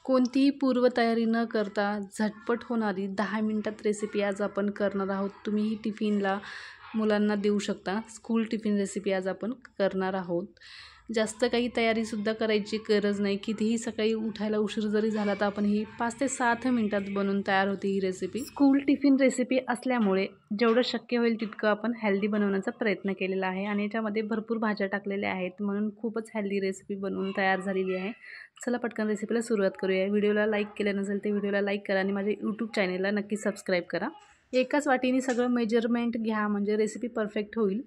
कोणतीही पूर्वतयारी न करता झटपट होणारी 10 मिनिटात रेसिपी आज आपण करणार आहोत। तुम्हीही टिफिनला मुलांना देऊ शकता। स्कूल टिफिन रेसिपी आज आपण करणार आहोत। जास्त काही तयारीसुद्धा करायची गरज नाही। कितीही सकाळी उठायला उशीर जरी झाला तर आपण ही 5 ते 7 मिनिटात बनवून तयार होते ही रेसिपी। स्कूल टिफिन रेसिपी असल्यामुळे जेवढं शक्य होईल तितकं आपण हेल्दी बनवण्याचा प्रयत्न केलेला आहे आणि याच्यामध्ये भरपूर भाज्या टाकलेल्या आहेत, म्हणून खूपच हेल्दी रेसिपी बनवून तयार झालेली आहे। चला पटकन रेसिपीला सुरुवात करूया। व्हिडिओला लाईक केलं नसेल तर व्हिडिओला लाईक करा आणि माझ्या यूट्यूब चॅनलला नक्की सबस्क्राईब करा। एकाच वाटीने सगळं मेजरमेंट घ्या म्हणजे रेसिपी परफेक्ट होईल।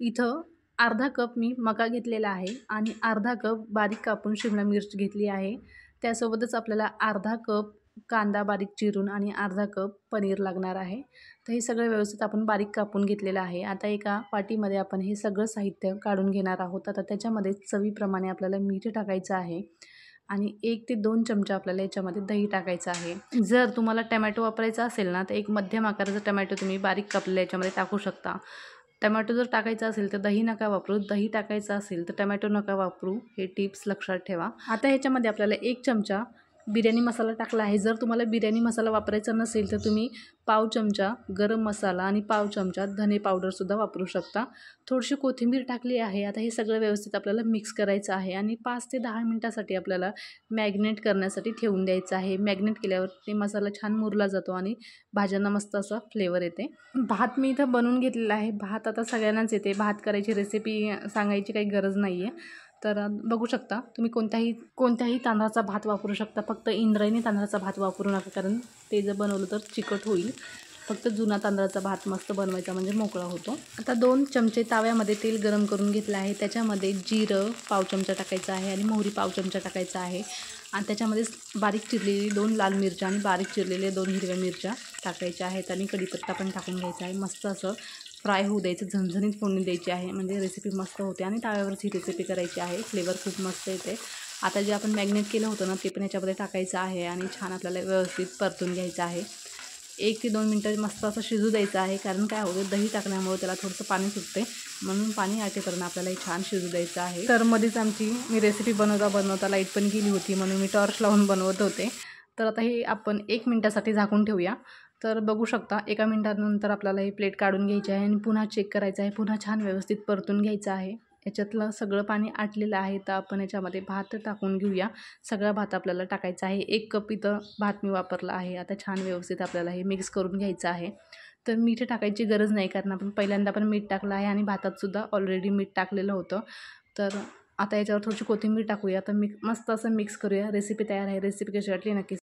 इथं अर्धा कप मी मका घेतलेला आहे आणि अर्धा कप बारीक कापून शिमला मिर्च घेतली आहे। त्यासोबतच आपल्याला अर्धा कप कांदा बारीक चिरून आणि अर्धा कप पनीर लागणार आहे। तर हे सगळं व्यवस्थित आपण बारीक कापून घेतलेलं आहे। आता एका वाटीमध्ये आपण हे सगळं साहित्य काढून घेणार आहोत। आता त्याच्यामध्ये चवीप्रमाणे आपल्याला मीठ टाकायचं आहे आणि 1 ते 2 चमचे आपल्याला याच्यामध्ये दही टाकायचं आहे। जर तुम्हाला टोमॅटो वापरायचा असेल ना तर एक मध्यम आकाराचा टोमॅटो तुम्ही बारीक कापलेला याच्यामध्ये टाकू शकता। टोमॅटो जर टाकायचा असेल तर दही नका वापरू, दही टाकायचं असेल तर टोमॅटो नका वापरू, हे टिप्स लक्षात ठेवा। आता ह्याच्यामध्ये आपल्याला 1 चमचा बिर्याणी मसाला टाकला आहे। जर तुम्हाला बिर्याणी मसाला वापरायचा नसेल तर तुम्ही पाव चमचा गरम मसाला आणि पाव चमचा धने पावडरसुद्धा वापरू शकता। थोडीशी कोथिंबीर टाकली आहे। आता हे सगळं व्यवस्थित आपल्याला मिक्स करायचं आहे आणि 5 ते 10 मिनिटासाठी आपल्याला मॅग्नेट करण्यासाठी ठेवून द्यायचं आहे। मॅग्नेट केल्यावर ते मसाला छान मुरला जातो आणि भाज्यांना मस्त असा फ्लेवर येते। भात मी इथं बनवून घेतलेला आहे। भात आता सगळ्यांनाच येते, भात करायची रेसिपी सांगायची काही गरज नाही आहे। तर बघू शकता तुम्ही कोणत्याही तांदळाचा भात वापरू शकता, फक्त इंद्रायणी तांदळाचा भात वापरू नका, कारण ते जर बनवलं तर चिकट होईल। फक्त जुना तांदळाचा भात मस्त बनवायचा म्हणजे मोकळा होतो। आता 2 चमचे ताव्यामध्ये तेल गरम करून घेतलं आहे। त्याच्यामध्ये जिरं पाव चमचा टाकायचं आहे आणि मोहरी पाव चमचा टाकायचा आहे आणि त्याच्यामध्ये बारीक चिरलेली 2 लाल मिरच्या आणि बारीक चिरलेले 2 हिरव्या मिरच्या टाकायच्या आहेत आणि कढीपत्ता पण टाकून घ्यायचा आहे। मस्त असं फ्राय होऊ द्यायचं, झणझणीत फोडणी द्यायची आहे म्हणजे रेसिपी मस्त होते आणि ताव्यावरच ही रेसिपी करायची आहे। फ्लेवर खूप मस्त येते। आता जे आपण मॅग्नेट केलं होतं ना ते पण याच्यामध्ये टाकायचं आहे आणि छान आपल्याला व्यवस्थित परतून घ्यायचं आहे। 1 ते 2 मिनटं मस्त असं शिजू द्यायचं आहे, कारण काय होतं दही टाकल्यामुळे त्याला थोडंसं पाणी सुटते, म्हणून पाणी आटेपर्यंत आपल्याला हे छान शिजू द्यायचं आहे। तर मध्येच मी रेसिपी बनवता लाईट पण गेली होती, म्हणून मी टॉर्च लावून बनवत होते। तर आता हे आपण 1 मिनिटासाठी झाकून ठेवूया। तर बघू शकता 1 मिनिटानंतर आपल्याला ही प्लेट काढून घ्यायची आहे आणि पुन्हा चेक करायचं आहे, पुन्हा छान व्यवस्थित परतून घ्यायचं आहे। याच्यातलं सगळं पाणी आटलेलं आहे तर आपण याच्यामध्ये भात टाकून घेऊया। सगळा भात आपल्याला टाकायचा आहे। 1 कप इथं भात मी वापरला आहे। आता छान व्यवस्थित आपल्याला हे मिक्स करून घ्यायचं आहे। तर मीठ टाकायची गरज नाही, कारण आपण पहिल्यांदा पण मीठ टाकलं आहे आणि भातातसुद्धा ऑलरेडी मीठ टाकलेलं होतं। तर आता याच्यावर थोडीशी कोथिंबीर टाकूया, तर मस्त असं मिक्स करूया। रेसिपी तयार आहे। रेसिपी कशी वाटली नक्की